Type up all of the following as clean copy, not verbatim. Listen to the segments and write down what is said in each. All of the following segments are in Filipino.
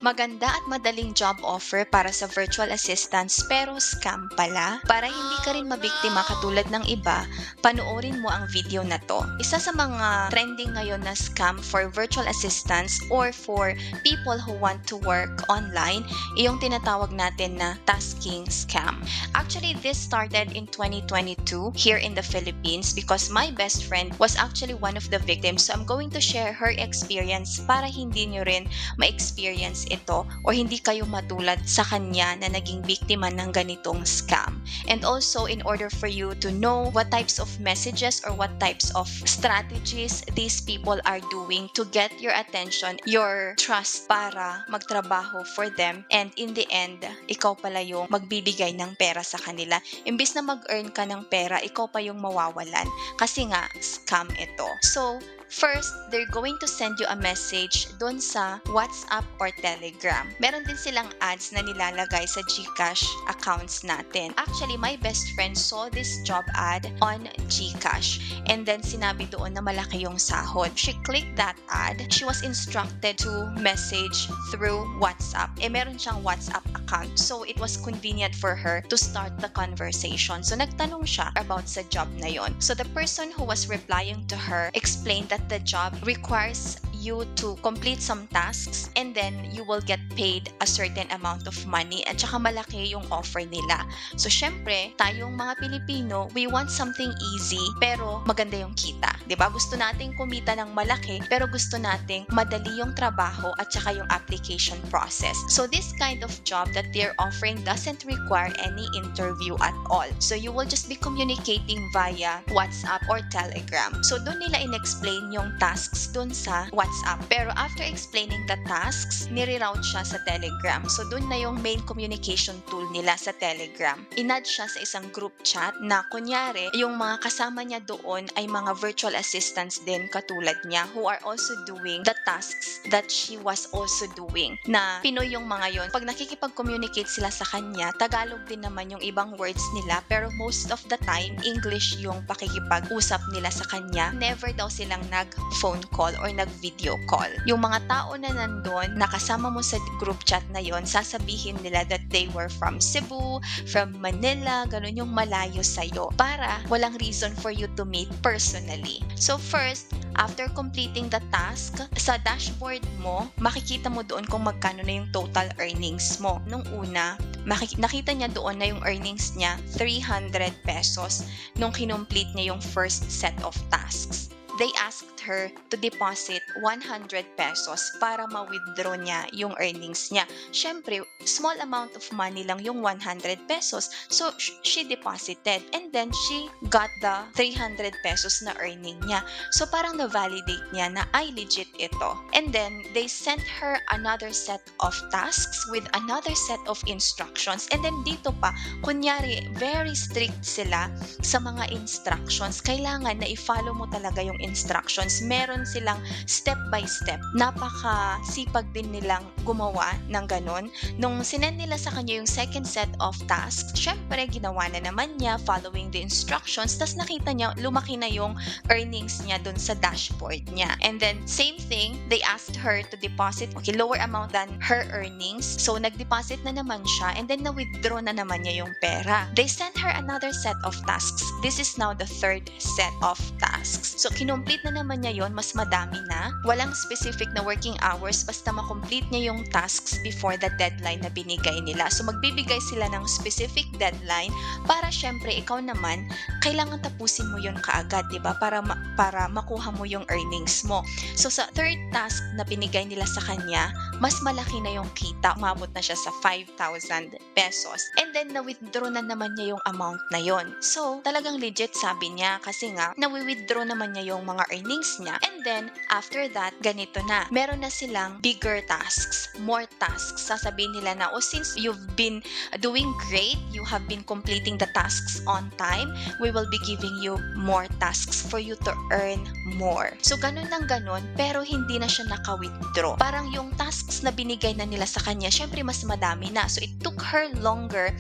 Maganda at madaling job offer para sa virtual assistants pero scam pala. Para hindi ka rin mabiktima katulad ng iba, panoorin mo ang video na to. Isa sa mga trending ngayon na scam for virtual assistants or for people who want to work online, yung tinatawag natin na tasking scam. Actually, this started in 2022 here in the Philippines because my best friend was actually one of the victims. So I'm going to share her experience para hindi nyo rin ma-experience ito or hindi kayo matulad sa kanya na naging biktima ng ganitong scam. And also, in order for you to know what types of messages or what types of strategies these people are doing to get your attention, your trust para magtrabaho for them, and in the end, ikaw pala yung magbibigay ng pera sa kanila. Imbis na mag-earn ka ng pera, ikaw pa yung mawawalan kasi nga scam ito. So, first, they're going to send you a message dun sa WhatsApp or Telegram. Meron din silang ads na nilalagay sa GCash accounts natin. Actually, my best friend saw this job ad on GCash and then sinabi doon na malaki yung sahod. She clicked that ad. She was instructed to message through WhatsApp. Meron siyang WhatsApp account. So, it was convenient for her to start the conversation. So, nagtanong siya about sa job na yon. So, the person who was replying to her explained that the job requires you to complete some tasks and then you will get paid a certain amount of money at saka malaki yung offer nila. So, syempre, tayong mga Pilipino, we want something easy pero maganda yung kita. Diba? Gusto nating kumita ng malaki pero gusto nating madali yung trabaho at saka yung application process. So, this kind of job that they're offering doesn't require any interview at all. So, you will just be communicating via WhatsApp or Telegram. So, doon nila in-explain yung tasks doon sa WhatsApp. Pero after explaining the tasks, nire-route siya sa Telegram. So, dun na yung main communication tool nila sa Telegram. Inad siya sa isang group chat na kunyari, yung mga kasama niya doon ay mga virtual assistants din katulad niya who are also doing the tasks that she was also doing. Na Pinoy yung mga yon. Pag nakikipag-communicate sila sa kanya, Tagalog din naman yung ibang words nila pero most of the time, English yung pakikipag-usap nila sa kanya. Never daw silang nag-phone call or nag-video call. Yung mga tao na nandun, nakasama mo sa group chat na yon, sasabihin nila that they were from Cebu, from Manila, ganun yung malayo sa'yo para walang reason for you to meet personally. So first, after completing the task, sa dashboard mo, makikita mo doon kung magkano na yung total earnings mo. Nung una, nakita niya doon na yung earnings niya, 300 pesos nung kinomplete niya yung first set of tasks. They asked her to deposit 100 pesos para ma-withdraw niya yung earnings niya. Syempre, small amount of money lang yung 100 pesos. So, she deposited and then she got the 300 pesos na earning niya. So, parang na-validate niya na ay legit ito. And then, they sent her another set of tasks with another set of instructions. And then, dito pa, kunyari, very strict sila sa mga instructions. Kailangan na i-follow mo talaga yung instructions. Meron silang step by step. Napaka-sipag din nilang gumawa ng ganun. Nung sinend nila sa kanya yung second set of tasks, syempre ginawa na naman niya following the instructions. Tas nakita niya, lumaki na yung earnings niya dun sa dashboard niya. And then, same thing, they asked her to deposit, lower amount than her earnings. So, nag-deposit na naman siya and then na-withdraw na naman niya yung pera. They sent her another set of tasks. This is now the third set of tasks. So, complete na naman niya yon, mas madami na. Walang specific na working hours, basta makomplete niya yung tasks before the deadline na binigay nila. So, magbibigay sila ng specific deadline para syempre ikaw naman, kailangan tapusin mo yon kaagad, diba? Para makuha mo yung earnings mo. So, sa third task na binigay nila sa kanya, mas malaki na yung kita. Umabot na siya sa 5,000 pesos. And then, na-withdraw na naman niya yung amount na yon. So, talagang legit sabi niya kasi nga, na-withdraw naman niya yung mga earnings niya. And then, after that, ganito na. Meron na silang bigger tasks, more tasks. Sasabihin nila na, since you've been doing great, you have been completing the tasks on time, we will be giving you more tasks for you to earn more. So, ganun ng ganun, pero hindi na siya naka-withdraw. Parang yung tasks na binigay na nila sa kanya, syempre mas madami na. So, it took her longer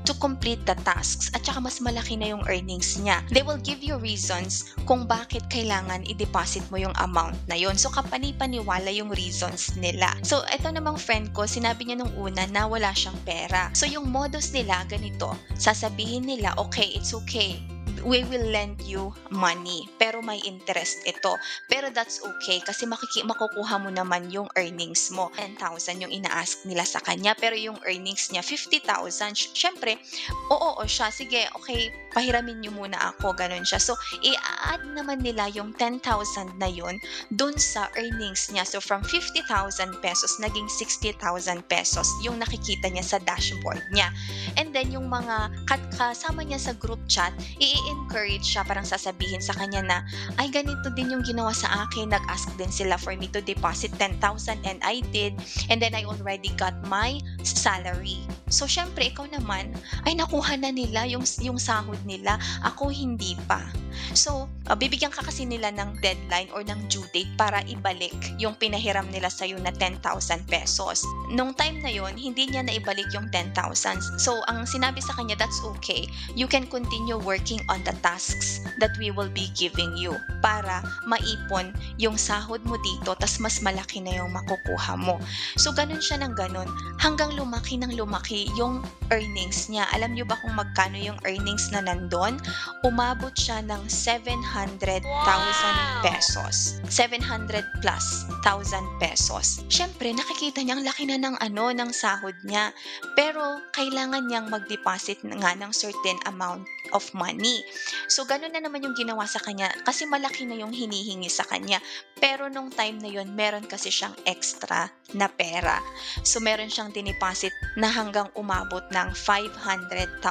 to complete the tasks at saka mas malaki na yung earnings niya. They will give you reasons kung bakit kailangan kailangan i-deposit mo yung amount na yon. So, kapani-paniwala yung reasons nila. So, ito namang friend ko, sinabi niya nung una na wala siyang pera. So, yung modus nila, ganito, sasabihin nila, okay, it's okay. We will lend you money, pero may interest ito. Pero that's okay kasi makukuha mo naman yung earnings mo. 10,000 yung ina-ask nila sa kanya, pero yung earnings niya 50,000. Syempre, oo siya, sige, okay, pahiramin niyo muna ako, ganun siya. So, i-add naman nila yung 10,000 na yun dun sa earnings niya. So, from 50,000 pesos, naging 60,000 pesos yung nakikita niya sa dashboard niya. And then, yung mga kasama niya sa group chat, i-encourage siya, parang sasabihin sa kanya na, ay ganito din yung ginawa sa akin, nag-ask din sila for me to deposit 10,000 and I did, and then I already got my salary. So, syempre, ikaw naman, ay nakuha na nila yung sahod nila, ako hindi pa. So, bibigyan ka kasi nila ng deadline or ng due date para ibalik yung pinahiram nila sa'yo na 10,000 pesos. Nung time na yon, hindi niya na ibalik yung 10,000. So, ang sinabi sa kanya, that's okay. You can continue working on the tasks that we will be giving you para maipon yung sahod mo dito, tas mas malaki na yung makukuha mo. So, ganun siya ng ganun hanggang lumaki ng lumaki yung earnings niya. Alam niyo ba kung magkano yung earnings na nandun? Umabot siya ng 700,000 pesos. 700 plus 1,000 pesos. Syempre, nakikita niya ang laki na ng sahod niya. Pero, kailangan niyang mag-deposit nga ng certain amount of money. So, ganun na naman yung ginawa sa kanya kasi malaki na yung hinihingi sa kanya. Pero nung time na yun, meron kasi siyang extra na pera. So, meron siyang diniposit na hanggang umabot ng 500,000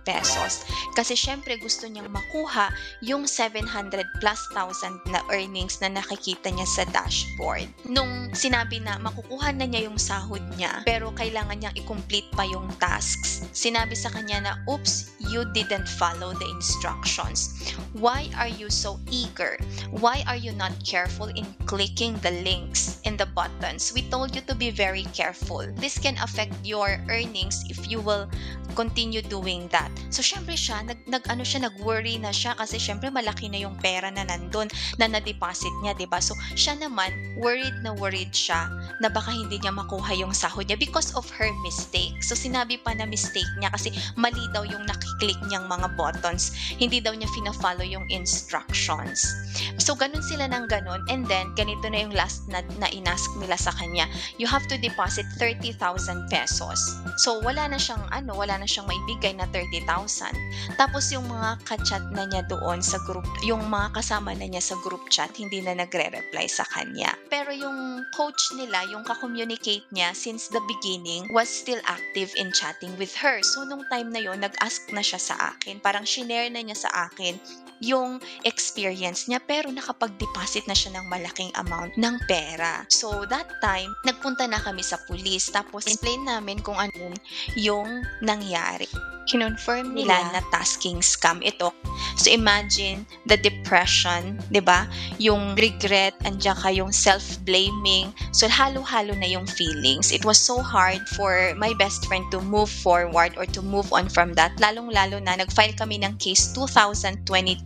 pesos. Kasi syempre, gusto niyang makuha yung 700 plus 1,000 na earnings na nakikita niya sa dashboard. Nung sinabi na makukuha na niya yung sahod niya, pero kailangan niyang i-complete pa yung tasks, sinabi sa kanya na, oops, you didn't follow the instructions. Why are you so eager? Why are you not careful in clicking the links in the buttons? We told you to be very careful. This can affect your earnings if you will continue doing that. So, syempre siya, nag-worry na siya kasi syempre malaki na yung pera na nandun na na-deposit niya, diba? So, siya naman, worried siya na baka hindi niya makuha yung sahod niya because of her mistake. So, sinabi pa na mistake niya kasi mali daw yung nakiklik niyang mga buttons. Hindi daw niya fina-follow yung instructions. So, ganun sila ng ganun. And then, ganito na yung last na inask nila sa kanya. You have to deposit 30,000 pesos. So, wala na siyang maibigay na 30,000. Tapos, yung mga ka-chat na niya doon sa group, yung mga kasama na niya sa group chat, hindi na nagre-reply sa kanya. Pero yung coach nila, yung ka-communicate niya since the beginning, was still active in chatting with her. So, nung time na yon, nag-ask na siya sa akin. Parang shinare na niya sa akin yung experience niya, pero nakapag-deposit na siya ng malaking amount ng pera. So, that time, nagpunta na kami sa police. Tapos, explain namin kung ano yung nangyari. Kinonfirm nila na tasking scam ito. So, imagine the depression, di ba? Yung regret, andyan yung self-blaming. So, halo-halo na yung feelings. It was so hard for my best friend to move forward or to move on from that. Lalong-lalo na, nag-file kami ng case 2022,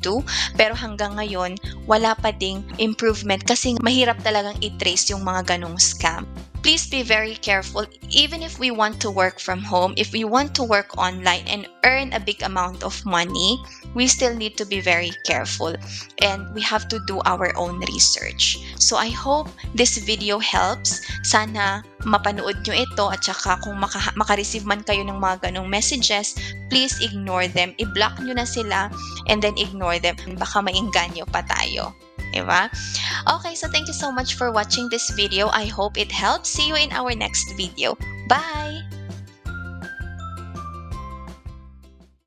pero hanggang ngayon, wala pa ding improvement kasi mahirap talagang i-trace yung mga ganong scam. Please be very careful. Even if we want to work from home, if we want to work online and earn a big amount of money, we still need to be very careful and we have to do our own research. So I hope this video helps. Sana mapanood nyo ito at saka kung makareceive man kayo ng mga ganong messages, please ignore them. I-block nyo na sila and then ignore them. Baka mainganyo pa tayo. Diba? Okay, so thank you so much for watching this video. I hope it helps. See you in our next video. Bye!